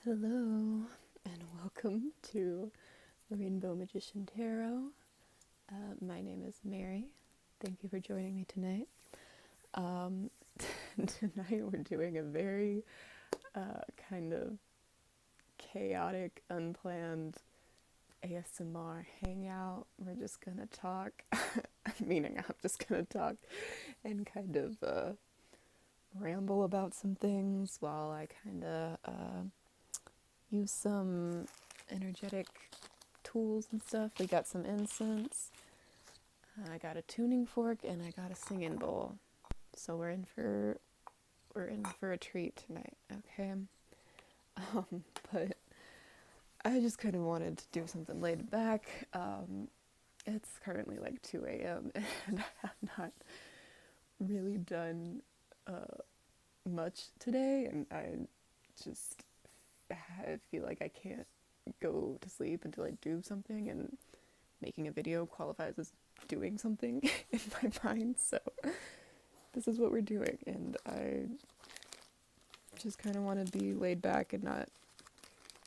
Hello, and welcome to Rainbow Magician Tarot. My name is Mary. Thank you for joining me tonight. Tonight we're doing a very kind of chaotic, unplanned ASMR hangout. We're just gonna talk, meaning I'm just gonna talk and kind of ramble about some things while I kind of use some energetic tools and stuff. We got some incense, I got a tuning fork, and I got a singing bowl. So we're in for a treat tonight, okay? But I just kind of wanted to do something laid back. It's currently like 2 a.m. and I have not really done much today, and I feel like I can't go to sleep until I do something, and making a video qualifies as doing something in my mind, so this is what we're doing, and I just kind of want to be laid back and not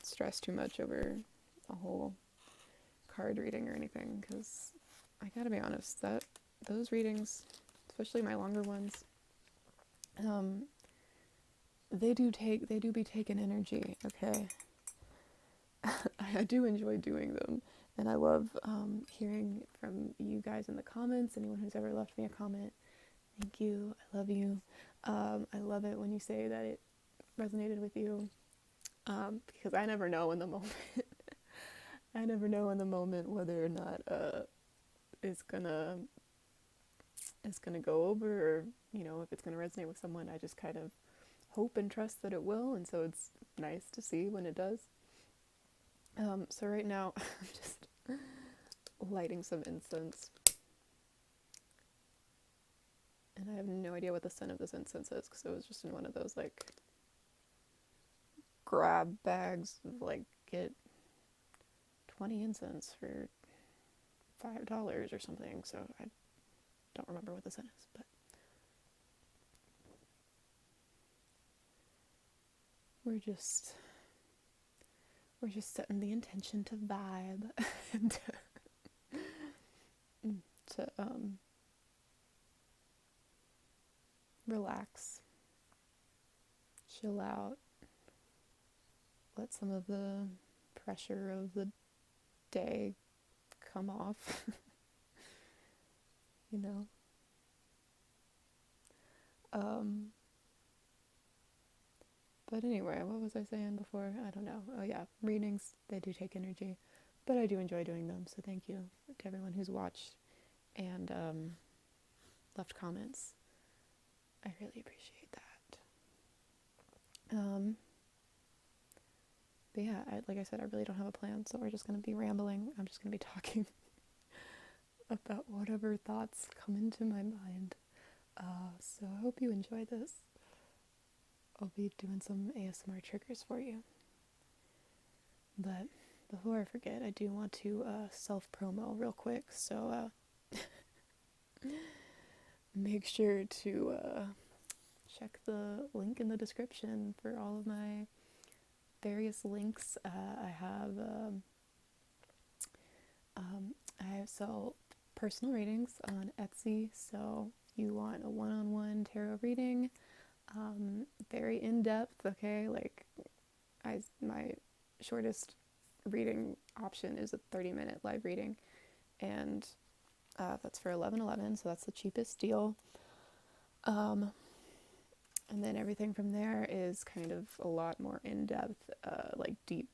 stress too much over a whole card reading or anything, because I gotta be honest, that those readings, especially my longer ones, they do be taking energy, okay? I do enjoy doing them, and I love hearing from you guys in the comments. Anyone who's ever left me a comment, thank you, I love you. I love it when you say that it resonated with you, because I never know in the moment. I never know in the moment whether or not it's gonna go over, or if it's gonna resonate with someone. I just kind of hope and trust that it will, and so it's nice to see when it does. So right now I'm just lighting some incense, and I have no idea what the scent of this incense is, because it was just in one of those like grab bags of like, get 20 incense for $5 or something, so I don't remember what the scent is, but we're just setting the intention to vibe and to relax, chill out, let some of the pressure of the day come off. But anyway, what was I saying before? I don't know. Oh yeah, readings, they do take energy, but I do enjoy doing them, so thank you to everyone who's watched and left comments. I really appreciate that. But yeah, like I said, I really don't have a plan, so we're just going to be rambling. I'm just going to be talking about whatever thoughts come into my mind. So I hope you enjoy this. I'll be doing some ASMR triggers for you. But before I forget, I do want to self-promo real quick, so make sure to check the link in the description for all of my various links. I sell personal readings on Etsy, so you want a one-on-one tarot reading, very in-depth, okay? Like, my shortest reading option is a 30-minute live reading, and that's for $11.11, so that's the cheapest deal. And then everything from there is kind of a lot more in-depth, like deep,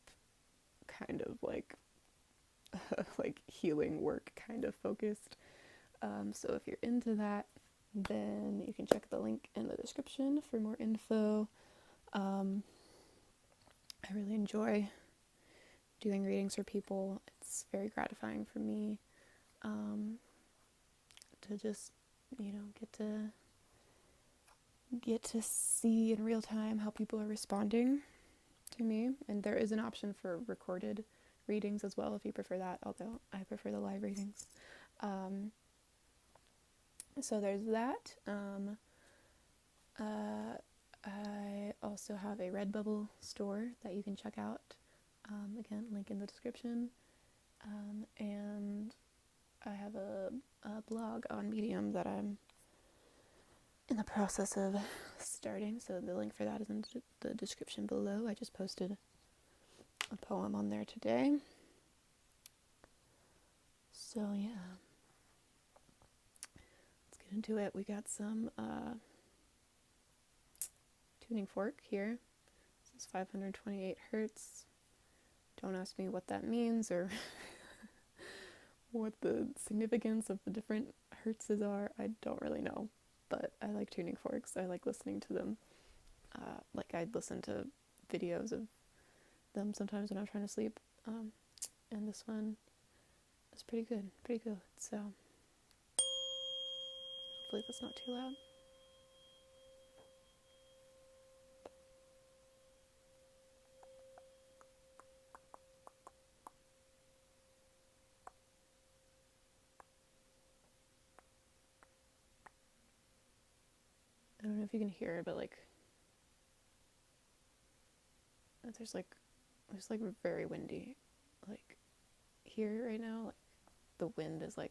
kind of like like healing work kind of focused. So if you're into that, then you can check the link in the description for more info. I really enjoy doing readings for people. It's very gratifying for me to just, get to see in real time how people are responding to me. And there is an option for recorded readings as well if you prefer that, although I prefer the live readings. So there's that. I also have a Redbubble store that you can check out. Again, link in the description. And I have a blog on Medium that I'm in the process of starting, so the link for that is in the description below. I just posted a poem on there today. So yeah, let's get into it. We got some tuning fork here. This is 528 hertz. Don't ask me what that means or what the significance of the different hertzes are. I don't really know, but I like tuning forks. I like listening to them. Like I'd listen to videos of them sometimes when I'm trying to sleep. And this one is pretty good. So hopefully that's not too loud. I don't know if you can hear it, but like there's very windy, like here right now. Like the wind is like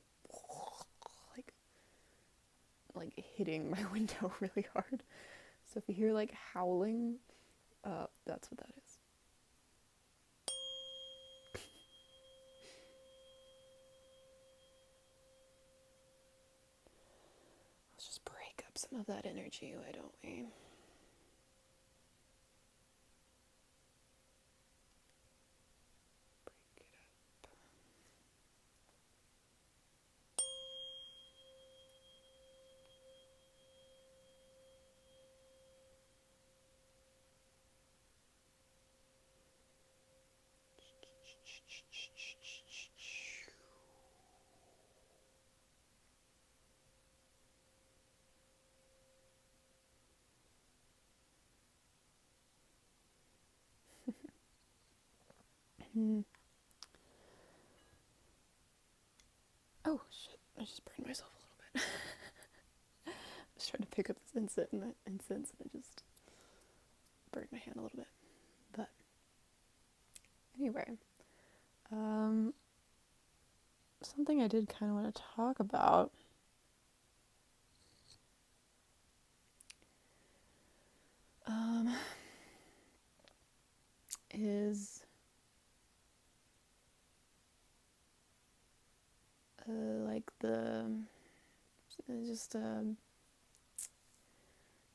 hitting my window really hard. So if you hear like howling, that's what that is. Let's just break up some of that energy, why don't we? Oh shit, I just burned myself a little bit. I was trying to pick up this incense and I just burned my hand a little bit. But anyway, something I did kind of want to talk about is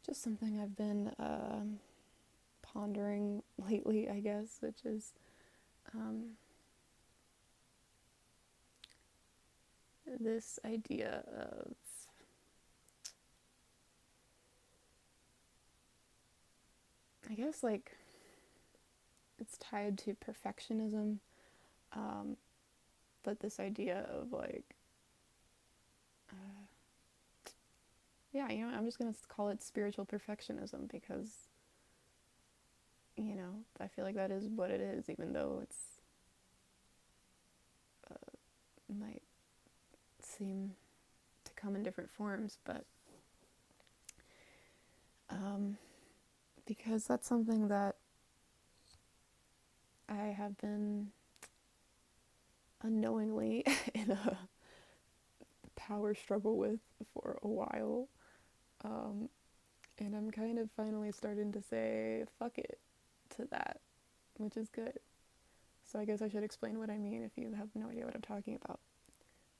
just something I've been pondering lately, I guess, which is this idea of I guess like it's tied to perfectionism, but this idea of like yeah, you know, I'm just gonna call it spiritual perfectionism because, you know, I feel like that is what it is, even though it's might seem to come in different forms, but because that's something that I have been unknowingly in a power struggle with for a while. And I'm kind of finally starting to say fuck it to that, which is good. So I guess I should explain what I mean if you have no idea what I'm talking about,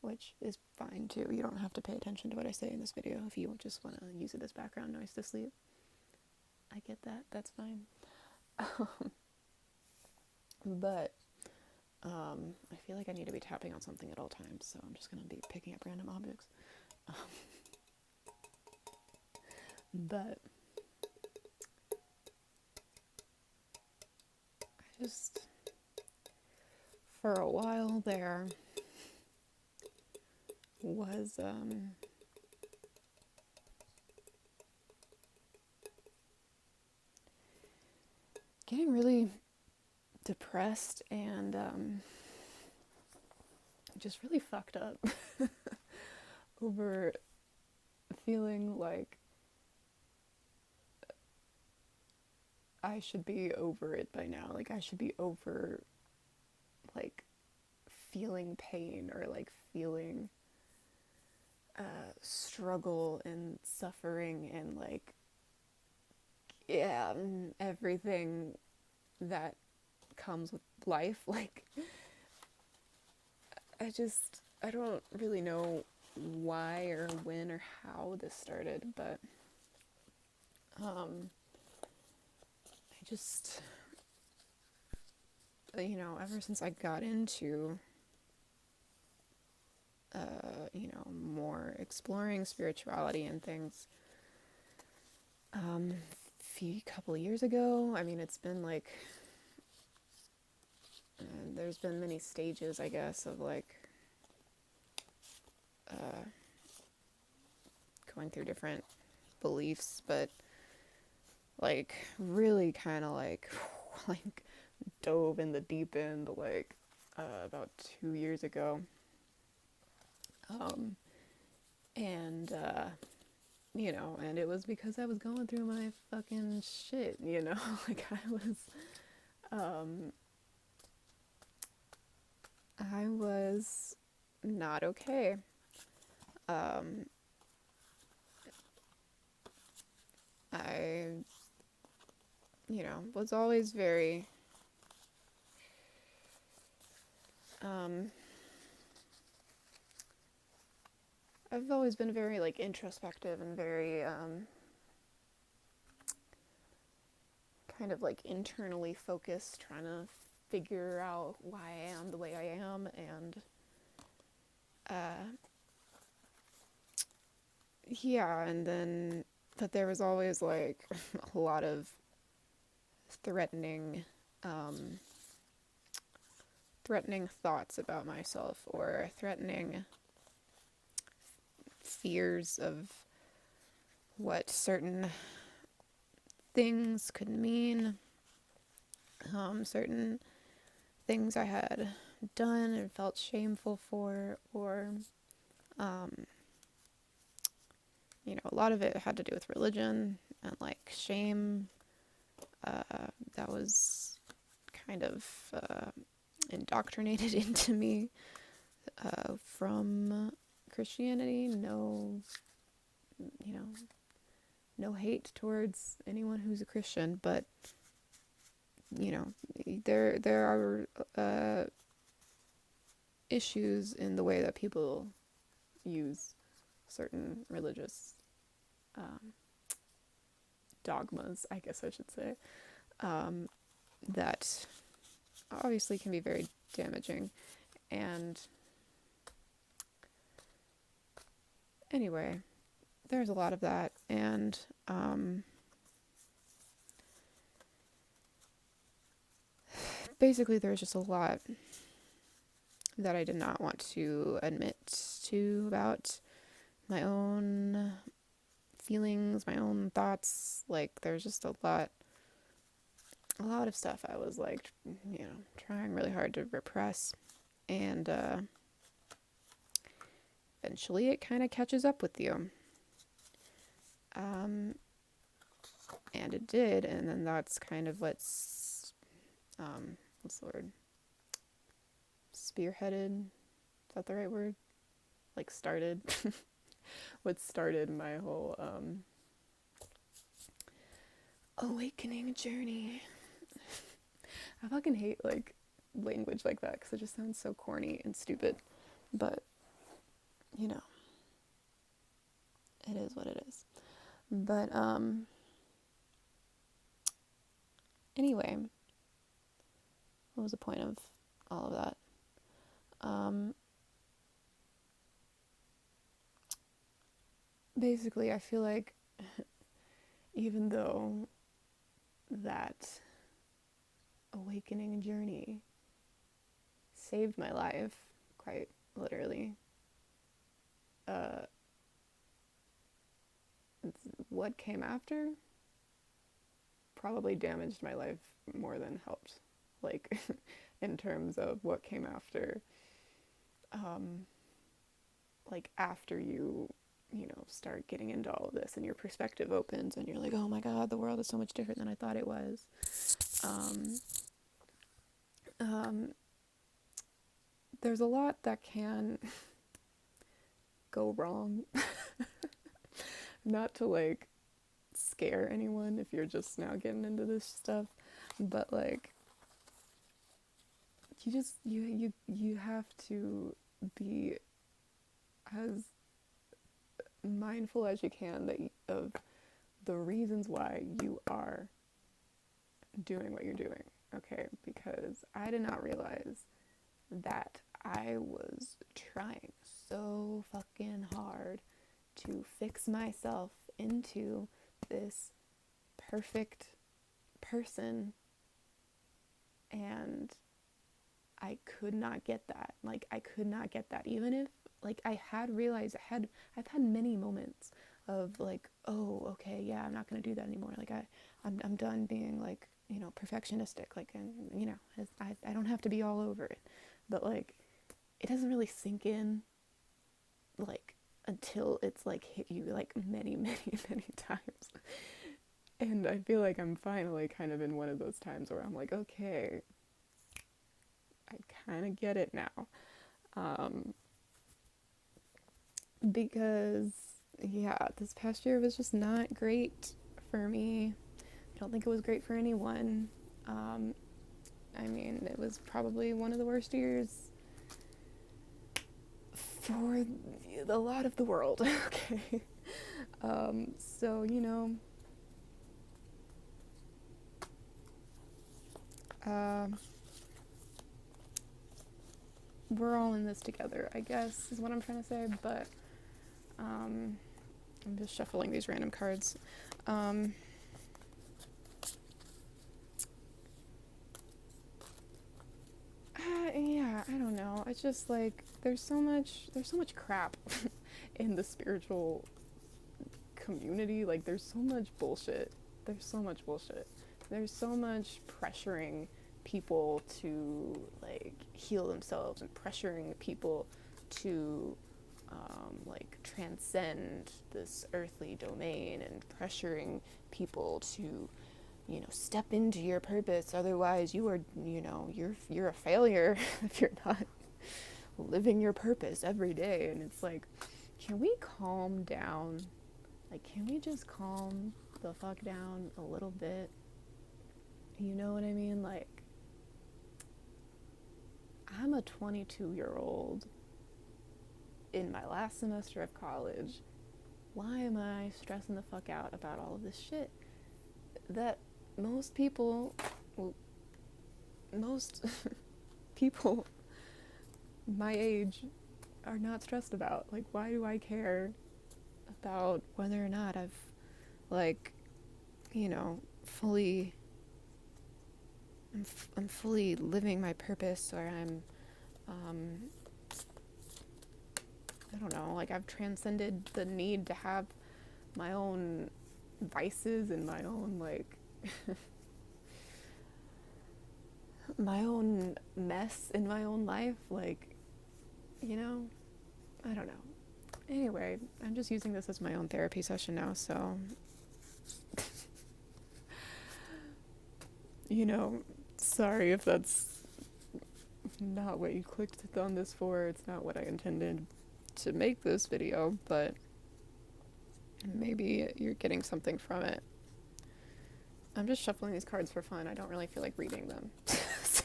which is fine too. You don't have to pay attention to what I say in this video if you just want to use it as background noise to sleep. I get that, that's fine. But I feel like I need to be tapping on something at all times, so I'm just going to be picking up random objects. But I just, for a while there, was getting really depressed and just really fucked up over feeling like I should be over it by now. Like, I should be over, like, feeling pain or, like, feeling struggle and suffering and, like, yeah, everything that comes with life. Like, I don't really know why or when or how this started, but I just, ever since I got into, more exploring spirituality and things, few couple of years ago, I mean, it's been like, there's been many stages, I guess, of like, going through different beliefs, but like really kind of like like dove in the deep end like about 2 years ago, and and it was because I was going through my fucking shit, like I was not okay. I was always very I've always been very like introspective and very kind of like internally focused, trying to figure out why I am the way I am, and yeah, and then but there was always like a lot of threatening threatening thoughts about myself, or threatening fears of what certain things could mean, certain things I had done and felt shameful for, or a lot of it had to do with religion and like shame. That was kind of indoctrinated into me from Christianity. No, no hate towards anyone who's a Christian, but there are issues in the way that people use certain religious dogmas, I guess I should say, that obviously can be very damaging. And anyway, there's a lot of that, and basically there's just a lot that I did not want to admit to about my own feelings, my own thoughts. Like, there's just a lot of stuff I was like, trying really hard to repress, and eventually it kind of catches up with you. And it did, and then that's kind of what's the word? Spearheaded? Is that the right word? Like, started? What started my whole awakening journey. I fucking hate like language like that because it just sounds so corny and stupid, but it is what it is. But anyway, what was the point of all of that? Basically, I feel like even though that awakening journey saved my life, quite literally, what came after probably damaged my life more than helped. Like, in terms of what came after, like after you start getting into all of this and your perspective opens and you're like, oh my God, the world is so much different than I thought it was. There's a lot that can go wrong. Not to like scare anyone if you're just now getting into this stuff, but like you have to be as mindful as you can of the reasons why you are doing what you're doing, okay? Because I did not realize that I was trying so fucking hard to fix myself into this perfect person, and I could not get that. Like, I could not get that. Even if, like, I had realized I've had many moments of like, oh, okay, yeah, I'm not going to do that anymore. Like, I'm done being like, perfectionistic. Like, and, I don't have to be all over it. But like, it doesn't really sink in, like, until it's like hit you like many, many, many times. And I feel like I'm finally kind of in one of those times where I'm like, okay, I kind of get it now. Because, yeah, this past year was just not great for me. I don't think it was great for anyone. I mean, it was probably one of the worst years for a lot of the world. Okay. So, we're all in this together, I guess, is what I'm trying to say, but I'm just shuffling these random cards. Yeah, I don't know. It's just like there's so much crap in the spiritual community. Like there's so much bullshit. There's so much bullshit. There's so much pressuring people to like heal themselves and pressuring people to like transcend this earthly domain and pressuring people to step into your purpose, otherwise you are you're a failure if you're not living your purpose every day. And it's like, can we calm down? Like, can we just calm the fuck down a little bit? You know what I mean? Like, I'm a 22-year-old in my last semester of college. Why am I stressing the fuck out about all of this shit that most people my age are not stressed about? Like, why do I care about whether or not I've like I'm fully living my purpose, or I don't know, like I've transcended the need to have my own vices and my own like my own mess in my own life, like, I don't know. Anyway, I'm just using this as my own therapy session now, so sorry if that's not what you clicked on this for. It's not what I intended to make this video, but maybe you're getting something from it. I'm just shuffling these cards for fun. I don't really feel like reading them. So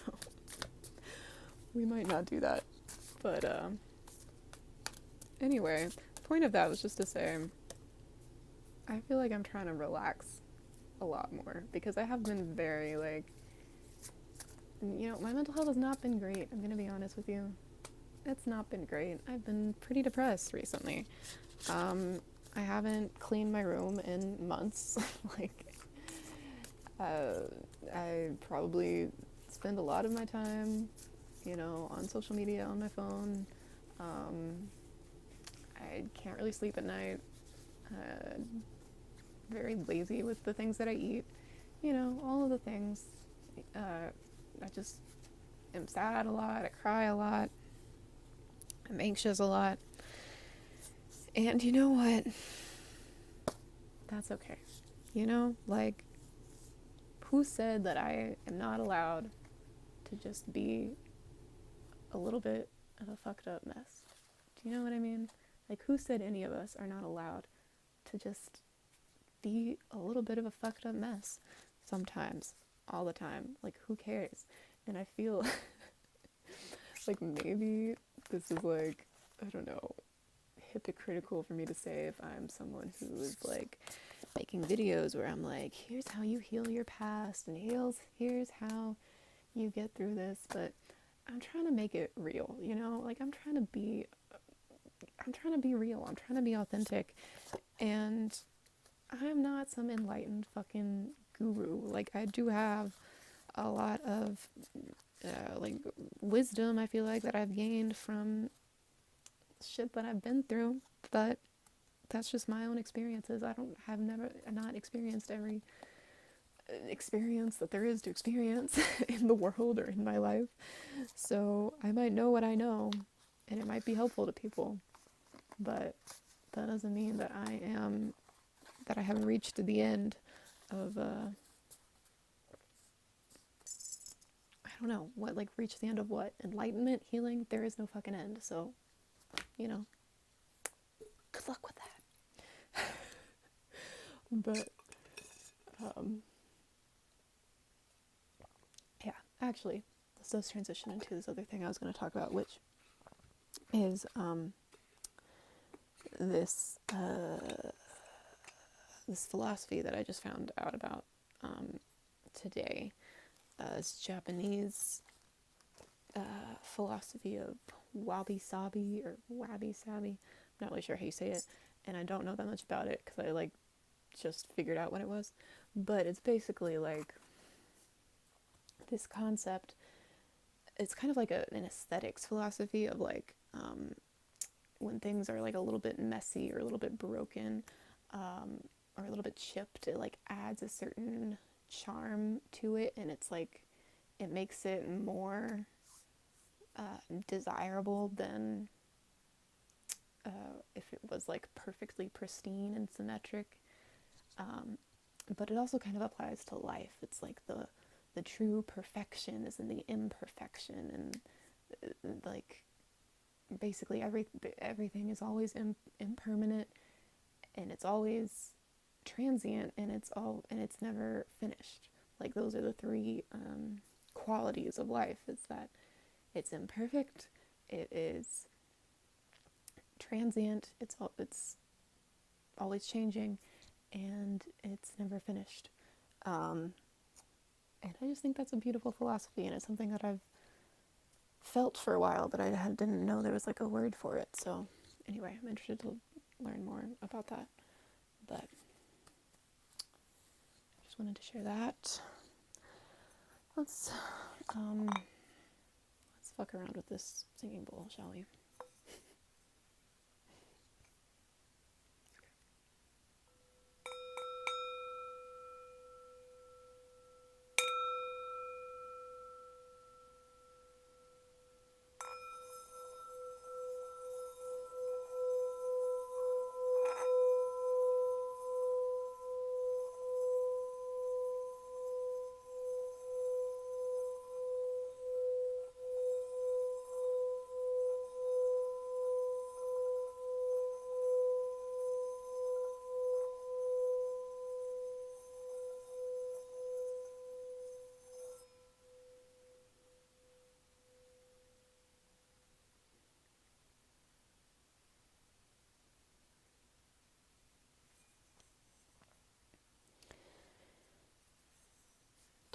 we might not do that. But anyway, the point of that was just to say I feel like I'm trying to relax a lot more, because I have been very like, my mental health has not been great. I'm gonna be honest with you. It's not been great. I've been pretty depressed recently. I haven't cleaned my room in months. Like, I probably spend a lot of my time, on social media, on my phone. I can't really sleep at night. Very lazy with the things that I eat. All of the things. I just am sad a lot. I cry a lot. I'm anxious a lot. And you know what? That's okay. You know, like, who said that I am not allowed to just be a little bit of a fucked up mess? Do you know what I mean? Like, who said any of us are not allowed to just be a little bit of a fucked up mess sometimes, all the time? Like, who cares? And I feel like maybe this is like, I don't know, hypocritical for me to say if I'm someone who is like making videos where I'm like, here's how you heal your past, and here's how you get through this, but I'm trying to make it real, you know? Like, I'm trying to be real. I'm trying to be authentic. And I'm not some enlightened fucking guru. Like, I do have a lot of like wisdom, I feel like, that I've gained from shit that I've been through, but that's just my own experiences. I've not experienced every experience that there is to experience in the world or in my life. So I might know what I know, and it might be helpful to people, but that doesn't mean that I haven't reached the end of I don't know what, like, reach the end of what? Enlightenment, healing. There is no fucking end. So, you know, good luck with that. But yeah, actually, this does transition into this other thing I was going to talk about, which is this this philosophy that I just found out about today. This Japanese philosophy of Wabi-Sabi or Wabi-Sabi. I'm not really sure how you say it, and I don't know that much about it because I like just figured out what it was. But it's basically like this concept. It's kind of like an aesthetics philosophy of like when things are like a little bit messy or a little bit broken or a little bit chipped, it like adds a certain charm to it, and it's like it makes it more desirable than if it was like perfectly pristine and symmetric. But it also kind of applies to life. It's like the true perfection is in the imperfection, and like basically everything is always impermanent, and it's always transient, and it's never finished. Like, those are the three qualities of life. It's that it's imperfect, it is transient, it's always changing, and it's never finished. And I just think that's a beautiful philosophy, and it's something that I've felt for a while, but I didn't know there was like a word for it. So anyway, I'm interested to learn more about that. But I just wanted to share that. Let's fuck around with this singing bowl, shall we?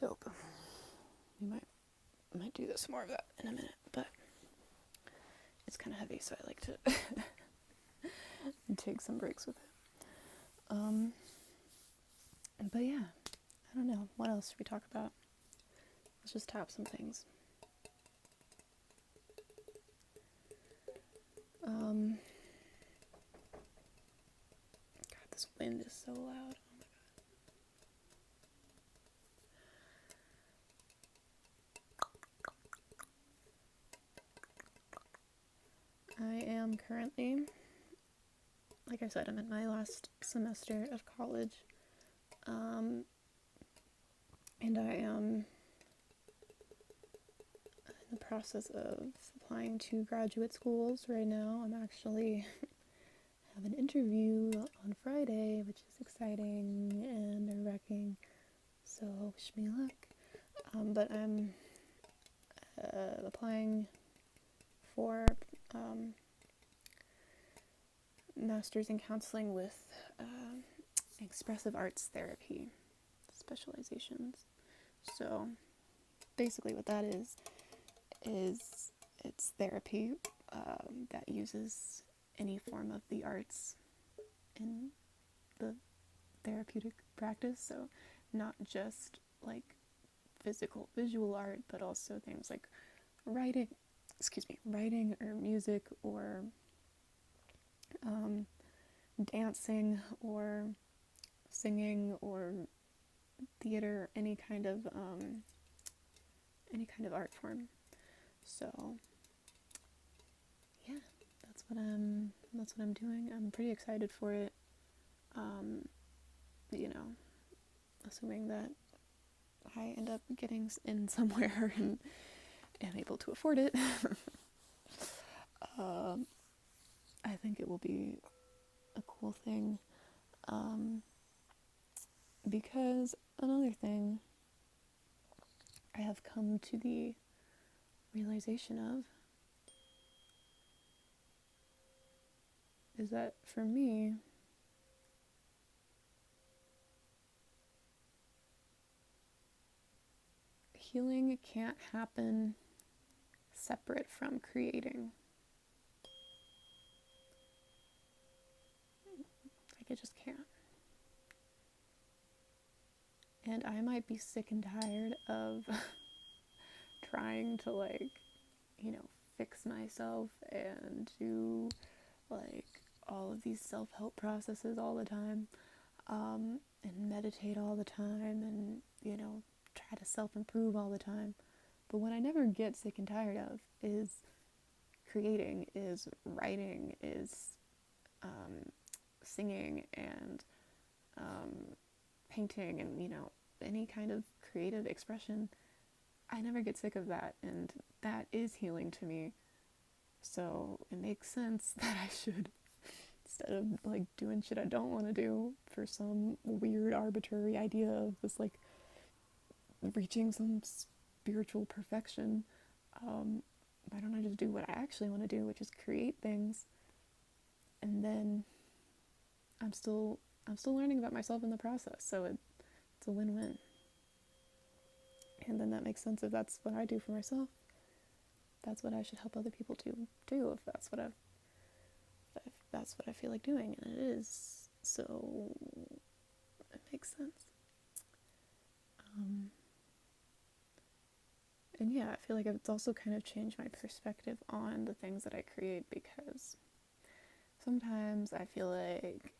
Dope. We might do this more of that in a minute, but it's kind of heavy, so I like to take some breaks with it. But yeah, I don't know. What else should we talk about? Let's just tap some things. God, this wind is so loud. I am currently like I said, I'm in my last semester of college. And I am in the process of applying to graduate schools right now. I'm actually have an interview on Friday, which is exciting and nerve-wracking, so wish me luck. But I'm applying for master's in counseling with expressive arts therapy specializations. So basically what that is it's therapy that uses any form of the arts in the therapeutic practice. So not just like physical visual art, but also things like writing or music or dancing or singing or theater, any kind of art form. So yeah, that's what I'm doing. I'm pretty excited for it. You know, assuming that I end up getting in somewhere and am able to afford it. I think it will be a cool thing. Because another thing I have come to the realization of is that for me, healing can't happen separate from creating. Like, it just can't. And I might be sick and tired of trying to, like, you know, fix myself and do, like, all of these self-help processes all the time, and meditate all the time, and, you know, try to self-improve all the time. But what I never get sick and tired of is creating, is writing, is singing, and painting, and, you know, any kind of creative expression. I never get sick of that, and that is healing to me. So it makes sense that I should, instead of like doing shit I don't want to do for some weird arbitrary idea of this like reaching some spiritual perfection, why don't I just do what I actually want to do, which is create things, and then I'm still learning about myself in the process, so it's a win-win. And then that makes sense. If that's what I do for myself, that's what I should help other people do. If that's what I feel like doing, and it is, so it makes sense. And yeah, I feel like it's also kind of changed my perspective on the things that I create, because sometimes I feel like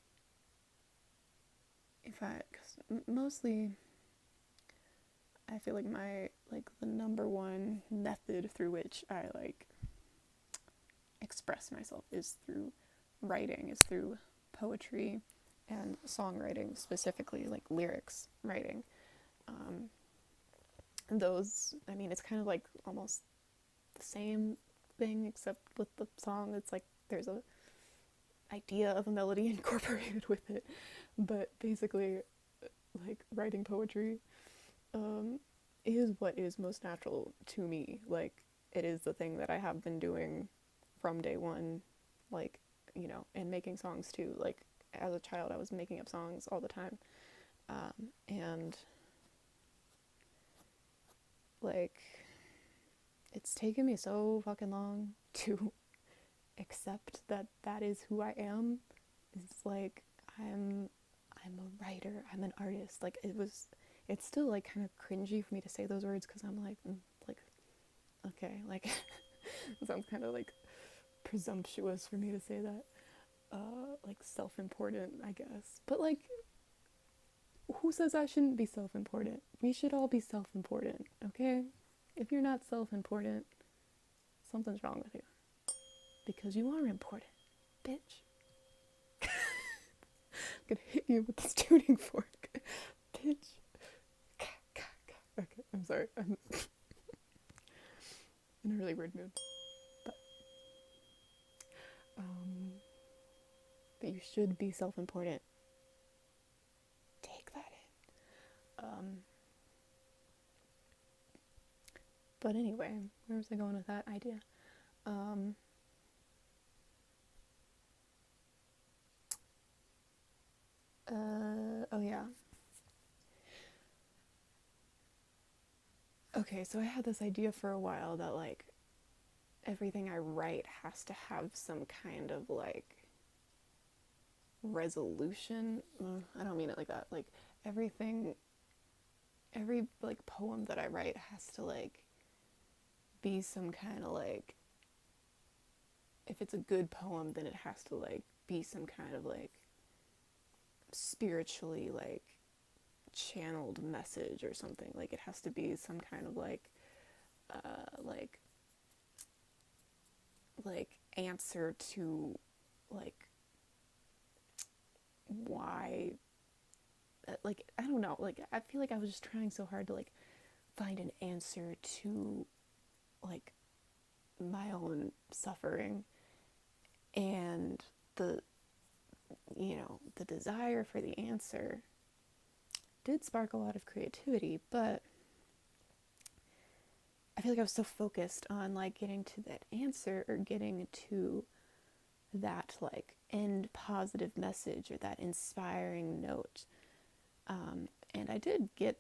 mostly I feel like the number one method through which I like express myself is through writing, is through poetry and songwriting, specifically like lyrics writing. Those, I mean, it's kind of like almost the same thing, except with the song, it's like there's a idea of a melody incorporated with it. But basically, like, writing poetry is what is most natural to me. Like, it is the thing that I have been doing from day one, like, you know, and making songs too. Like, as a child, I was making up songs all the time. And like, it's taken me so fucking long to accept that that is who I am. It's like, I'm a writer, I'm an artist. Like, it's still like kind of cringy for me to say those words, because I'm like, okay, like, it sounds kind of like presumptuous for me to say that. Like, self-important, I guess. But like, who says I shouldn't be self-important? We should all be self-important, okay? If you're not self-important, something's wrong with you. Because you are important, bitch. fucking hit you with this tuning fork, bitch. Okay, I'm sorry. I'm in a really weird mood. But, but you should be self-important. Take that in. But anyway, where was I going with that idea? Oh yeah. Okay, so I had this idea for a while that like everything I write has to have some kind of like resolution. I don't mean it like that. Like every like poem that I write has to like be some kind of like, if it's a good poem, then it has to like be some kind of like spiritually like channeled message or something. Like it has to be some kind of like answer to like why, like I don't know, like I feel like I was just trying so hard to like find an answer to like my own suffering, and the the desire for the answer did spark a lot of creativity, but I feel like I was so focused on like getting to that answer or getting to that like end positive message or that inspiring note. And I did get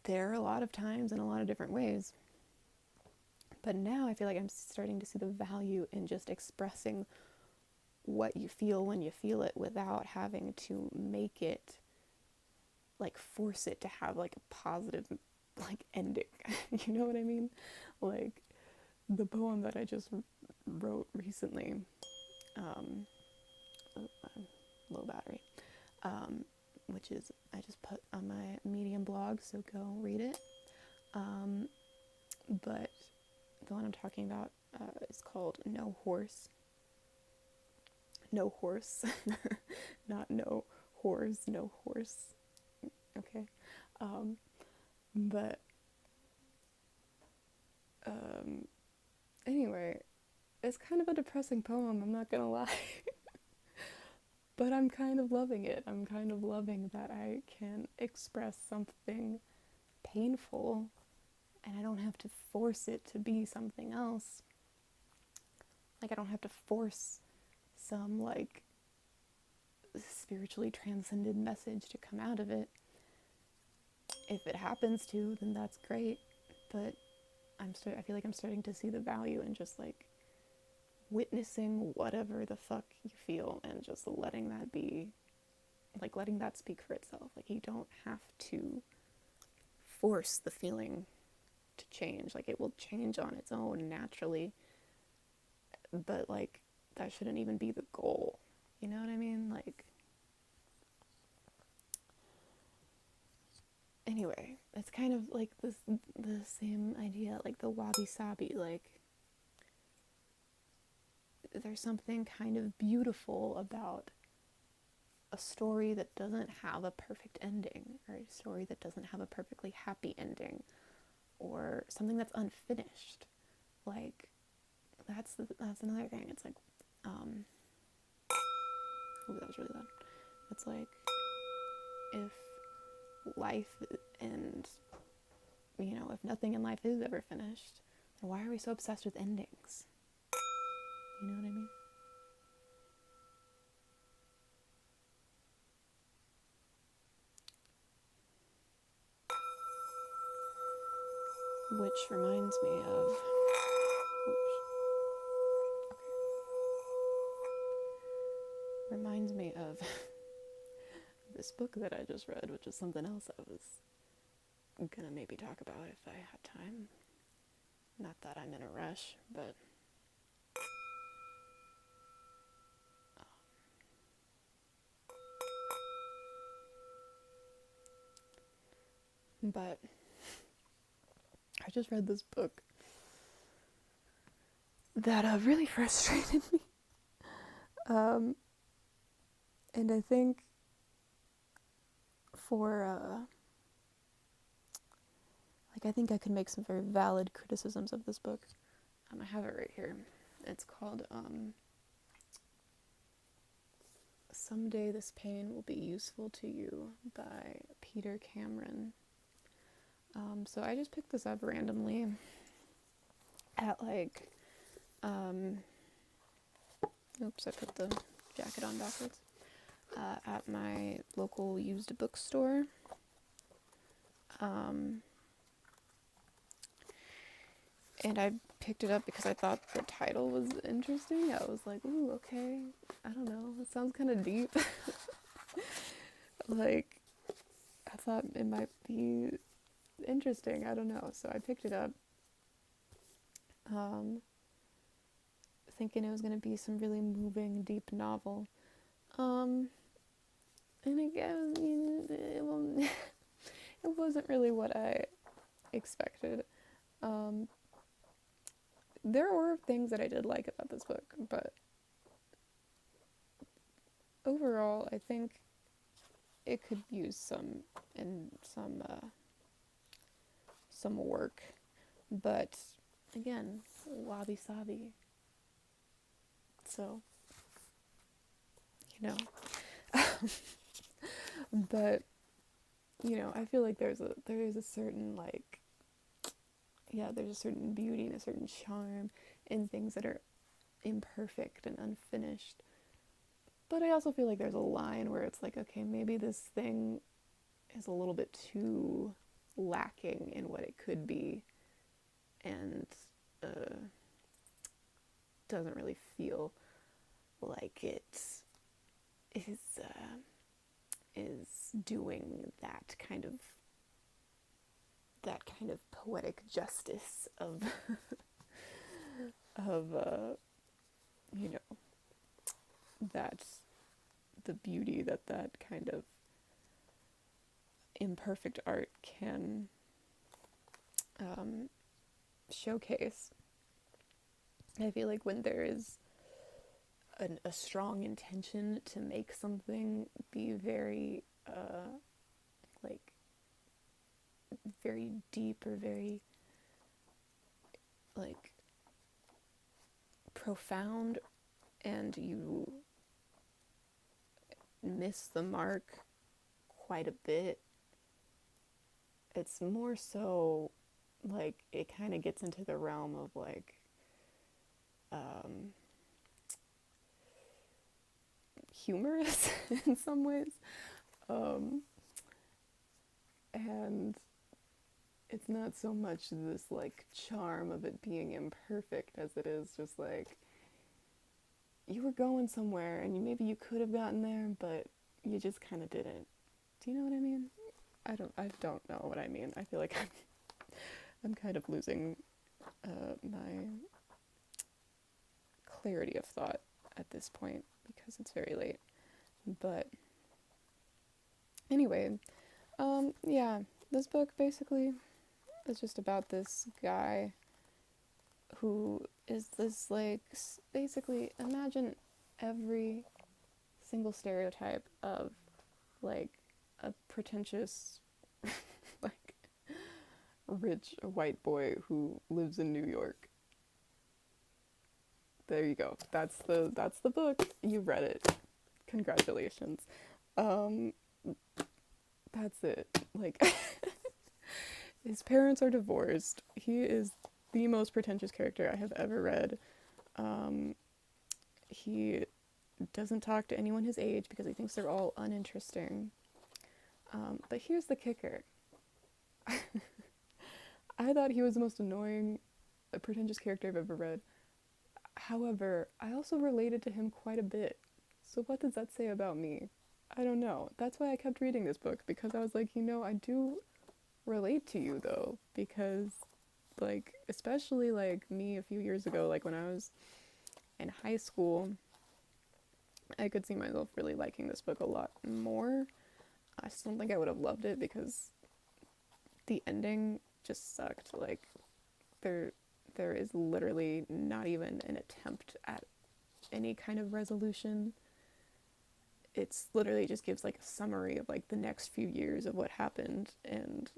there a lot of times in a lot of different ways. But now I feel like I'm starting to see the value in just expressing what you feel when you feel it without having to make it, like force it to have like a positive like ending. You know what I mean? Like the poem that I just wrote recently, low battery, which is I just put on my Medium blog, so go read it. But the one I'm talking about is called No Horse. No horse, not no horse, no horse. Okay, but anyway, it's kind of a depressing poem. I'm not gonna lie. But I'm kind of loving it. I'm kind of loving that I can express something painful and I don't have to force it to be something else. Like, I don't have to force some, like, spiritually transcended message to come out of it. If it happens to, then that's great. But I feel like I'm starting to see the value in just, like, witnessing whatever the fuck you feel and just letting that be, like letting that speak for itself. Like you don't have to force the feeling to change. Like it will change on its own naturally, but like that shouldn't even be the goal. You know what I mean? Like anyway, it's kind of like the same idea, like the Wabi-Sabi, like there's something kind of beautiful about a story that doesn't have a perfect ending, or a story that doesn't have a perfectly happy ending, or something that's unfinished. Like that's another thing. It's like, oh, that was really loud. It's like if life and if nothing in life is ever finished, then why are we so obsessed with endings? You know what I mean? Which reminds me of... Reminds me of this book that I just read, which is something else I was gonna maybe talk about if I had time. Not that I'm in a rush, but... But I just read this book that really frustrated me. And I think for, I think I could make some very valid criticisms of this book. I have it right here. It's called, Someday This Pain Will Be Useful to You by Peter Cameron. So I just picked this up randomly at oops, I put the jacket on backwards. At my local used bookstore. And I picked it up because I thought the title was interesting. I was like, ooh, okay, I don't know, it sounds kind of deep. I thought it might be interesting, I don't know. So I picked it up, thinking it was going to be some really moving, deep novel. And I guess it wasn't really what I expected. There were things that I did like about this book, but overall, I think it could use some work. But again, Wabi-Sabi. So, but I feel like there is a certain there's a certain beauty and a certain charm in things that are imperfect and unfinished. But I also feel like there's a line where it's like, okay, maybe this thing is a little bit too lacking in what it could be, and doesn't really feel like it is doing that kind of poetic justice of that the beauty that kind of imperfect art can showcase. I feel like when there is a strong intention to make something be very very deep or very profound, and you miss the mark quite a bit, it's more so it kind of gets into the realm of humorous in some ways, and it's not so much this charm of it being imperfect as it is just you were going somewhere and maybe you could have gotten there, but you just kind of didn't. Do you know what I mean? I don't know what I mean. I feel like I'm kind of losing my clarity of thought at this point because it's very late. But anyway, this book basically is just about this guy who is this basically imagine every single stereotype of a pretentious rich white boy who lives in New York. There you go. That's the book. You read it. Congratulations. That's it. His parents are divorced. He is the most pretentious character I have ever read. He doesn't talk to anyone his age because he thinks they're all uninteresting. But here's the kicker. I thought he was the most annoying, pretentious character I've ever read. However, I also related to him quite a bit. So what does that say about me? I don't know. That's why I kept reading this book, because I was like, I do relate to you though, because especially me a few years ago, when I was in high school, I could see myself really liking this book a lot more. I still don't think I would have loved it because the ending just sucked. There is literally not even an attempt at any kind of resolution. it's literally just gives like a summary of like the next few years of what happened, and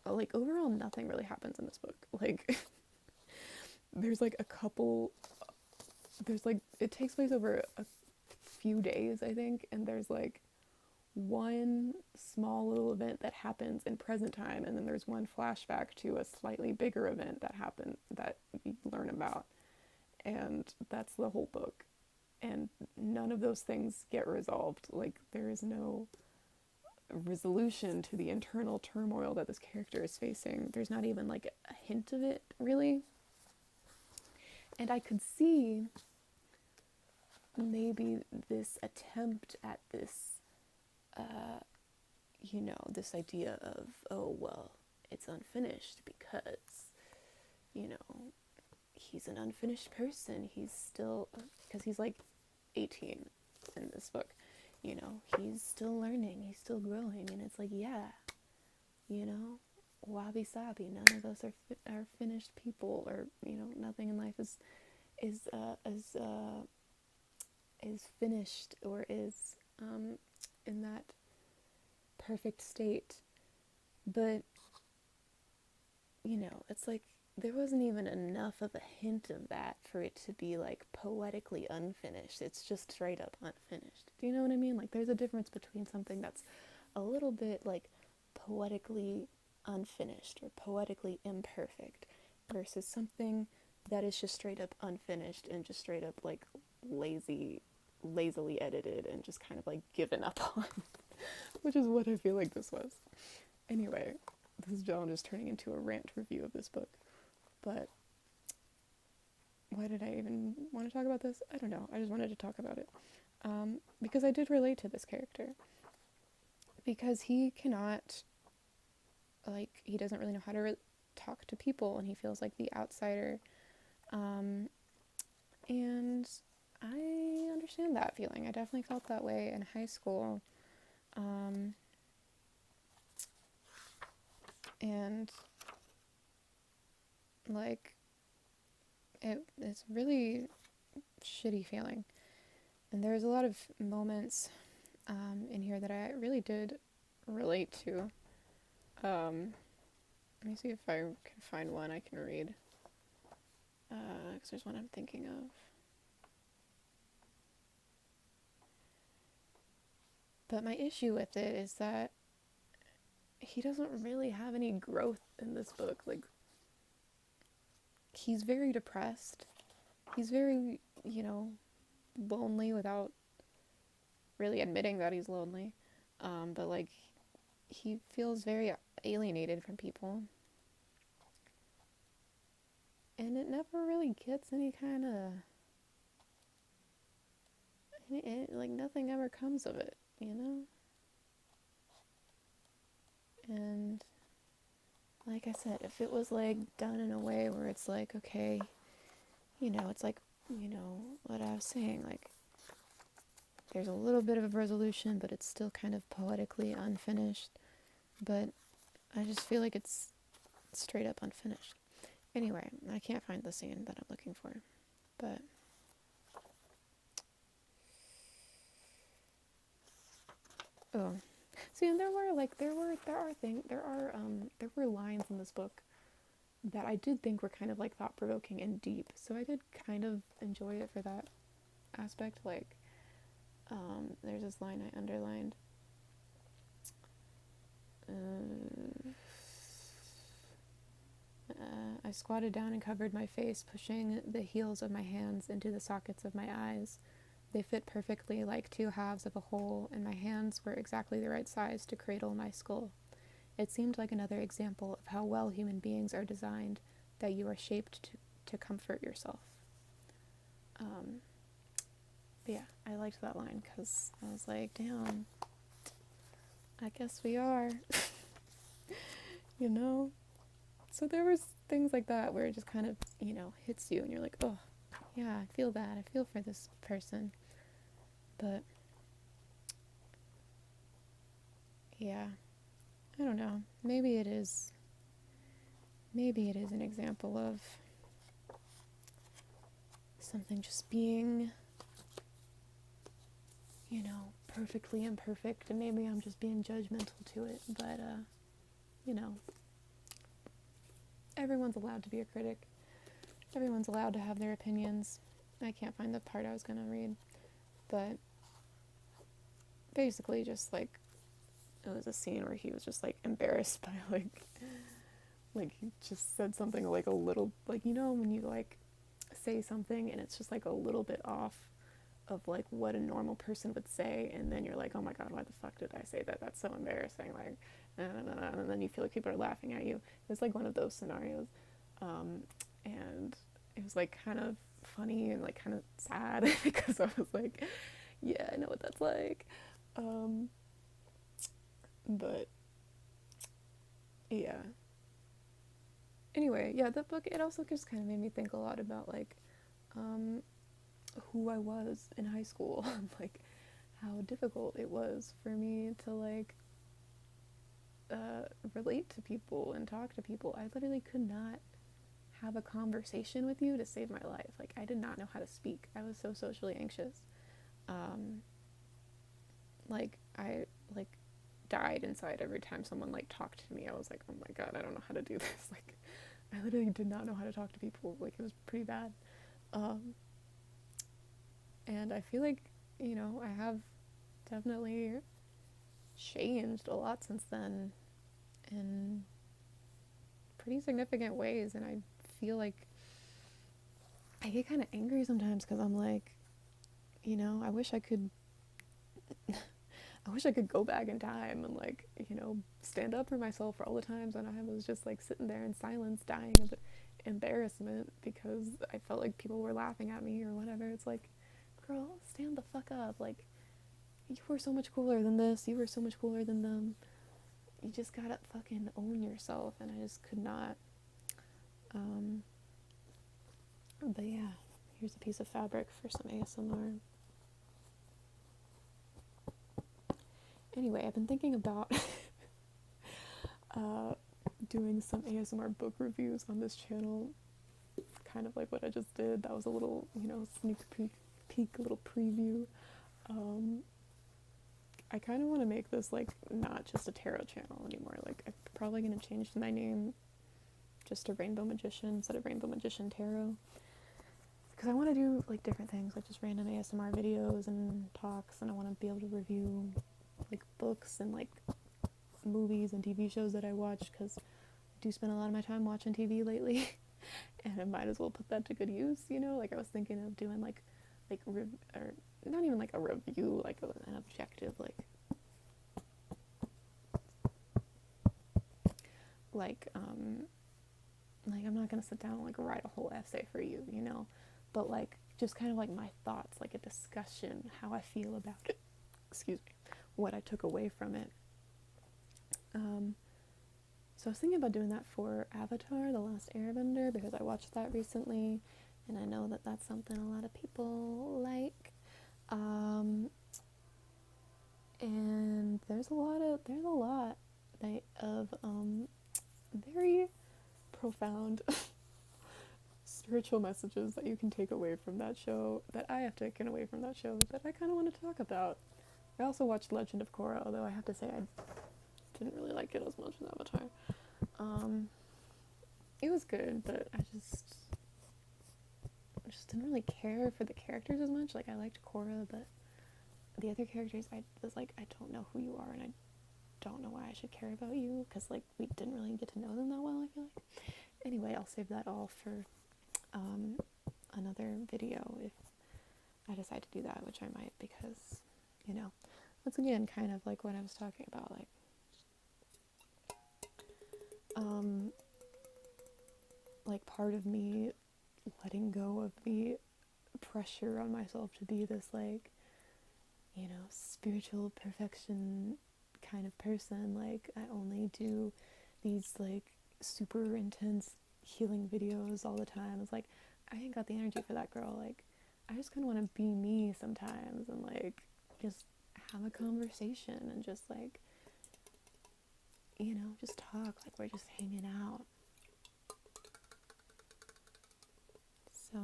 like overall nothing really happens in this book. Like there's like a couple, there's like, it takes place over a few days, I think, and there's like one small little event that happens in present time, and then there's one flashback to a slightly bigger event that happened that you learn about, and that's the whole book. And none of those things get resolved. Like there is no resolution to the internal turmoil that this character is facing. There's not even like a hint of it, really. And I could see maybe this attempt at this, this idea of, oh, well, it's unfinished because, you know, he's an unfinished person. He's still, because he's like 18 in this book, he's still learning, he's still growing. And it's like, yeah, Wabi-Sabi, none of us are finished people, or, nothing in life is finished or is in that perfect state. But it's like there wasn't even enough of a hint of that for it to be like poetically unfinished. It's just straight up unfinished. Do you know what I mean? Like there's a difference between something that's a little bit like poetically unfinished or poetically imperfect versus something that is just straight up unfinished and just straight up like lazily edited and just kind of like given up on, which is what I feel like this was. Anyway, this is John just turning into a rant review of this book. But why did I even want to talk about this? I don't know. I just wanted to talk about it. Because I did relate to this character. Because he cannot, he doesn't really know how to talk to people, and he feels like the outsider. And I understand that feeling. I definitely felt that way in high school. And like it's really shitty feeling. And there's a lot of moments in here that I really did relate to. Let me see if I can find one I can read, because there's one I'm thinking of. But my issue with it is that he doesn't really have any growth in this book. Like, he's very depressed. He's very, lonely without really admitting that he's lonely. But, like, he feels very alienated from people. And it never really gets any kind of... nothing ever comes of it, And like I said, if it was like done in a way where it's like, okay, it's like, what I was saying, like there's a little bit of a resolution, but it's still kind of poetically unfinished. But I just feel like it's straight up unfinished. Anyway, I can't find the scene that I'm looking for, but oh. See, and there were lines in this book that I did think were kind of like thought-provoking and deep. So I did kind of enjoy it for that aspect. Like, there's this line I underlined. I squatted down and covered my face, pushing the heels of my hands into the sockets of my eyes. They fit perfectly like two halves of a whole, and my hands were exactly the right size to cradle my skull. It seemed like another example of how well human beings are designed, that you are shaped to comfort yourself. But yeah, I liked that line because I was like, damn, I guess we are. So there was things like that where it just kind of, hits you and you're like, oh, yeah, I feel that. I feel for this person. But yeah, I don't know. Maybe it is an example of something just being, perfectly imperfect, and maybe I'm just being judgmental to it, but, you know, everyone's allowed to be a critic. Everyone's allowed to have their opinions. I can't find the part I was gonna read, but basically just, like, it was a scene where he was just, like, embarrassed by, like, he just said something, like, a little, like, when you, like, say something and it's just, like, a little bit off of, like, what a normal person would say, and then you're like, oh my god, why the fuck did I say that? That's so embarrassing, like, and then you feel like people are laughing at you. It was, like, one of those scenarios, and it was, like, kind of funny and, like, kind of sad because I was like, yeah, I know what that's like, but, yeah. Anyway, yeah, that book, it also just kind of made me think a lot about, like, who I was in high school, like, how difficult it was for me to, like, relate to people and talk to people. I literally could not have a conversation with you to save my life. Like, I did not know how to speak. I was so socially anxious. Like, I, like, died inside every time someone, like, talked to me. I was like, oh my god, I don't know how to do this. Like, I literally did not know how to talk to people. Like, it was pretty bad. And I feel like, I have definitely changed a lot since then in pretty significant ways, and I feel like I get kind of angry sometimes because I'm like, I wish I could go back in time and, like, stand up for myself for all the times when I was just, like, sitting there in silence dying of embarrassment because I felt like people were laughing at me or whatever. It's like, girl, stand the fuck up. Like, you were so much cooler than this. You were so much cooler than them. You just gotta fucking own yourself, and I just could not. But yeah, here's a piece of fabric for some ASMR. Anyway, I've been thinking about doing some ASMR book reviews on this channel, kind of like what I just did. That was a little, sneak peek, little preview. I kind of want to make this, like, not just a tarot channel anymore. Like, I'm probably going to change my name just to Rainbow Magician instead of Rainbow Magician Tarot. Because I want to do, like, different things, like just random ASMR videos and talks, and I want to be able to review, like, books and, like, movies and TV shows that I watch, because I do spend a lot of my time watching TV lately, and I might as well put that to good use, Like, I was thinking of doing, or not even, like, a review, like, an objective, I'm not gonna sit down and, like, write a whole essay for you, but, like, just kind of, like, my thoughts, like a discussion, how I feel about it, what I took away from it. So I was thinking about doing that for Avatar, The Last Airbender, because I watched that recently, and I know that that's something a lot of people like. And there's a lot of very profound spiritual messages that you can take away from that show, that I have taken away from that show, that I kind of want to talk about. I also watched Legend of Korra, although I have to say I didn't really like it as much as Avatar. It was good, but I just didn't really care for the characters as much. Like, I liked Korra, but the other characters, I was like, I don't know who you are, and I don't know why I should care about you, because, like, we didn't really get to know them that well, I feel like. Anyway, I'll save that all for another video if I decide to do that, which I might, because, once again, kind of like what I was talking about, like part of me letting go of the pressure on myself to be this, like, spiritual perfection kind of person. Like, I only do these, like, super intense healing videos all the time. It's like, I ain't got the energy for that, girl. Like, I just kind of want to be me sometimes and, like, just have a conversation and just, like, just talk like we're just hanging out. So,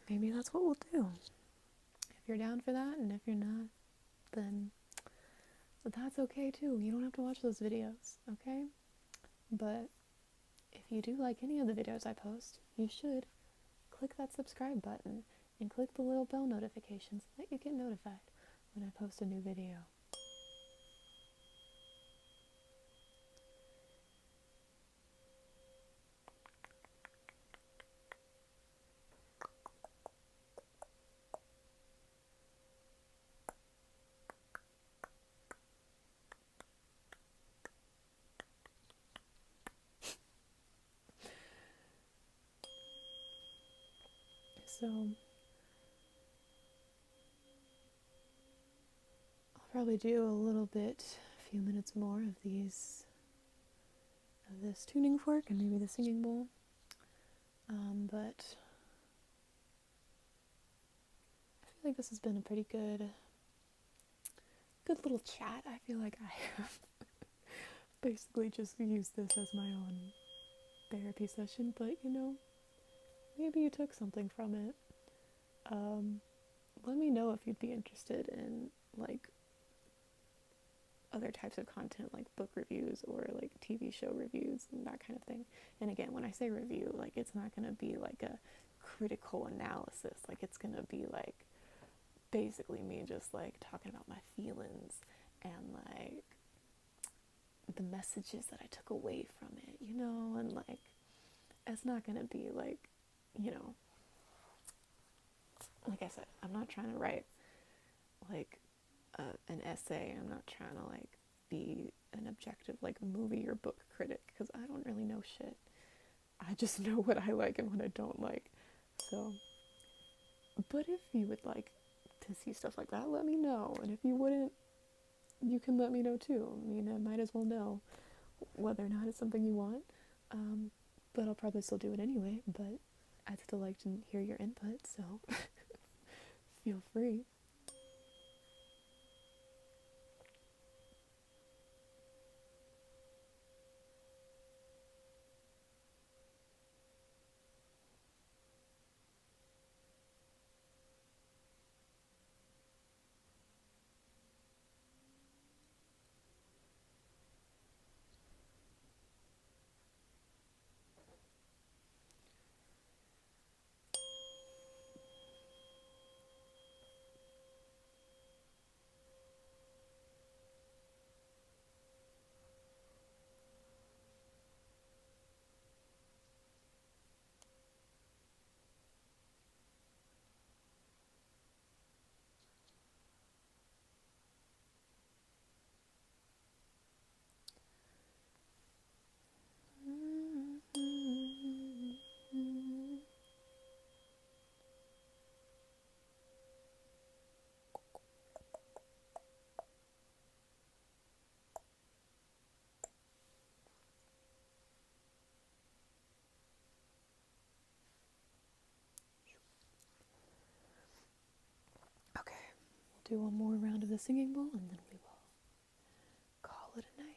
maybe maybe that's what we'll do. If you're down for that, and if you're not, then that's okay too. You don't have to watch those videos, okay? But if you do like any of the videos I post, you should click that subscribe button and click the little bell notifications so that you get notified when I post a new video. So I'll probably do a little bit, a few minutes more of this tuning fork and maybe the singing bowl. But I feel like this has been a pretty good little chat. I feel like I have basically just used this as my own therapy session, but maybe you took something from it. Let me know if you'd be interested in like other types of content, like book reviews or like TV show reviews and that kind of thing. And again, when I say review, like it's not going to be like a critical analysis. Like it's going to be like basically me just like talking about my feelings and like the messages that I took away from it, and like it's not going to be like, like I said, I'm not trying to write like an essay. I'm not trying to like be an objective like movie or book critic because I don't really know shit. I just know what I like and what I don't like. So, but if you would like to see stuff like that, let me know. And if you wouldn't, you can let me know too. I mean, I might as well know whether or not it's something you want. But I'll probably still do it anyway. But I'd still like to hear your input, so feel free. Okay, we'll do one more round of the singing bowl and then we will call it a night.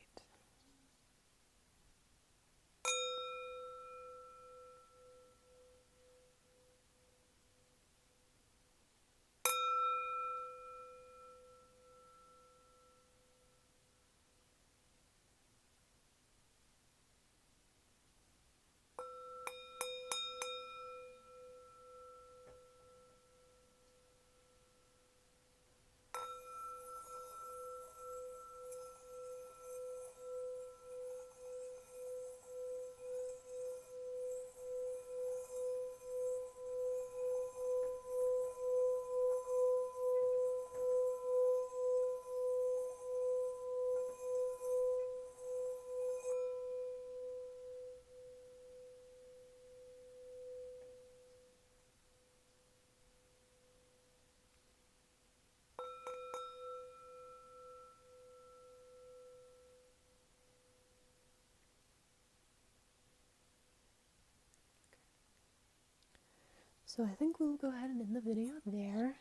So I think we'll go ahead and end the video there.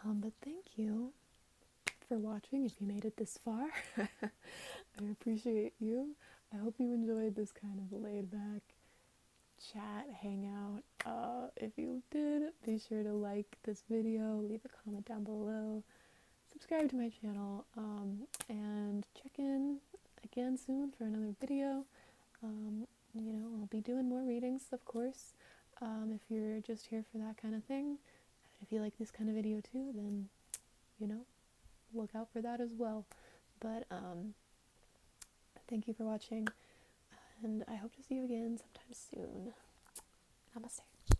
But thank you for watching if you made it this far. I appreciate you. I hope you enjoyed this kind of laid back chat, hangout. If you did, be sure to like this video, leave a comment down below, subscribe to my channel, and check in again soon for another video. I'll be doing more readings, of course. If you're just here for that kind of thing, if you like this kind of video too, then, look out for that as well. But, thank you for watching, and I hope to see you again sometime soon. Namaste.